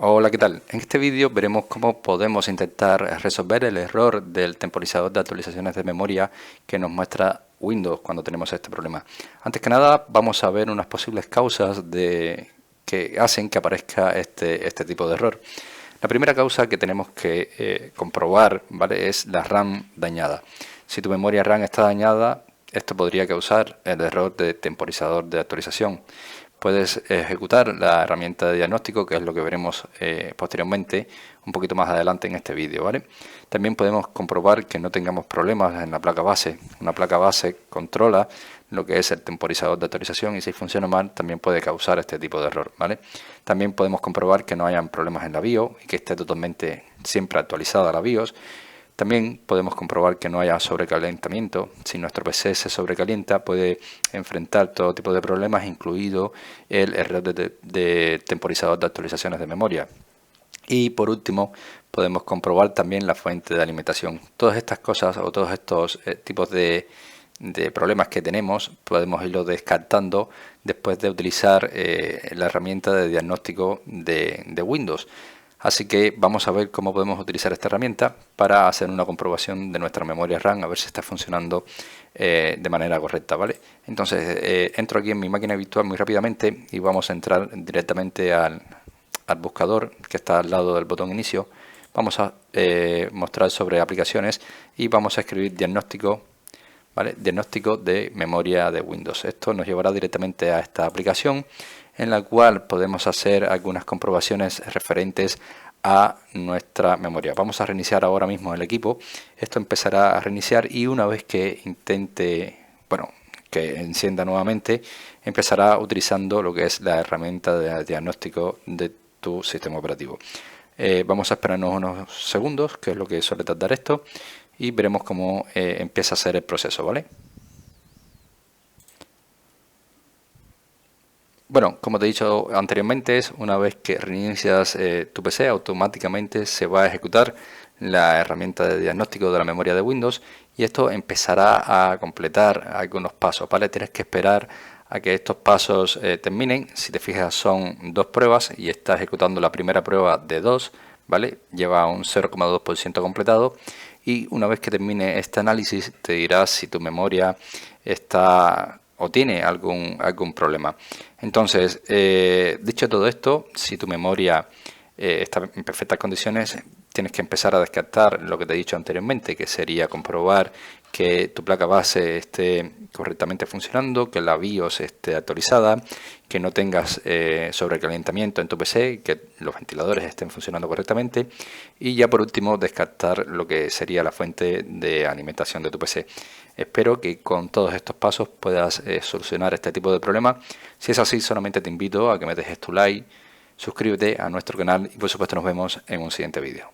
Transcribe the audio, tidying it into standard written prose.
Hola, ¿qué tal? En este vídeo veremos cómo podemos intentar resolver el error del temporizador de actualizaciones de memoria que nos muestra Windows cuando tenemos este problema. Antes que nada, vamos a ver unas posibles causas que hacen que aparezca este tipo de error. La primera causa que tenemos que comprobar, ¿vale?, es la RAM dañada. Si tu memoria RAM está dañada, esto podría causar el error de temporizador de actualización. Puedes ejecutar la herramienta de diagnóstico, que es lo que veremos posteriormente, un poquito más adelante en este vídeo, ¿vale? También podemos comprobar que no tengamos problemas en la placa base. Una placa base controla lo que es el temporizador de actualización y si funciona mal también puede causar este tipo de error, ¿vale? También podemos comprobar que no hayan problemas en la BIOS y que esté totalmente siempre actualizada la BIOS. También podemos comprobar que no haya sobrecalentamiento. Si nuestro PC se sobrecalienta, puede enfrentar todo tipo de problemas, incluido el error de temporizador de actualizaciones de memoria. Y por último, podemos comprobar también la fuente de alimentación. Todas estas cosas o todos estos tipos de problemas que tenemos, podemos irlo descartando después de utilizar la herramienta de diagnóstico de Windows. Así que vamos a ver cómo podemos utilizar esta herramienta para hacer una comprobación de nuestra memoria RAM, a ver si está funcionando de manera correcta, ¿vale? Entonces entro aquí en mi máquina virtual muy rápidamente y vamos a entrar directamente al buscador que está al lado del botón inicio. Vamos a mostrar sobre aplicaciones y vamos a escribir diagnóstico, ¿vale? Diagnóstico de memoria de Windows. Esto nos llevará directamente a esta aplicación, en la cual podemos hacer algunas comprobaciones referentes a nuestra memoria. Vamos a reiniciar ahora mismo el equipo. Esto empezará a reiniciar y una vez que que encienda nuevamente, empezará utilizando lo que es la herramienta de diagnóstico de tu sistema operativo. Vamos a esperarnos unos segundos, que es lo que suele tardar esto, y veremos cómo empieza a hacer el proceso, ¿vale? Bueno, como te he dicho anteriormente, una vez que reinicias tu PC, automáticamente se va a ejecutar la herramienta de diagnóstico de la memoria de Windows y esto empezará a completar algunos pasos, ¿vale? Tienes que esperar a que estos pasos terminen. Si te fijas, son dos pruebas y está ejecutando la primera prueba de dos, ¿vale? Lleva un 0,2% completado y una vez que termine este análisis te dirá si tu memoria está o tiene algún problema. Entonces, dicho todo esto, si tu memoria está en perfectas condiciones, tienes que empezar a descartar lo que te he dicho anteriormente, que sería comprobar que tu placa base esté correctamente funcionando, que la BIOS esté actualizada, que no tengas sobrecalentamiento en tu PC, que los ventiladores estén funcionando correctamente y ya por último descartar lo que sería la fuente de alimentación de tu PC. Espero que con todos estos pasos puedas solucionar este tipo de problemas. Si es así, solamente te invito a que me dejes tu like, suscríbete a nuestro canal y por supuesto nos vemos en un siguiente vídeo.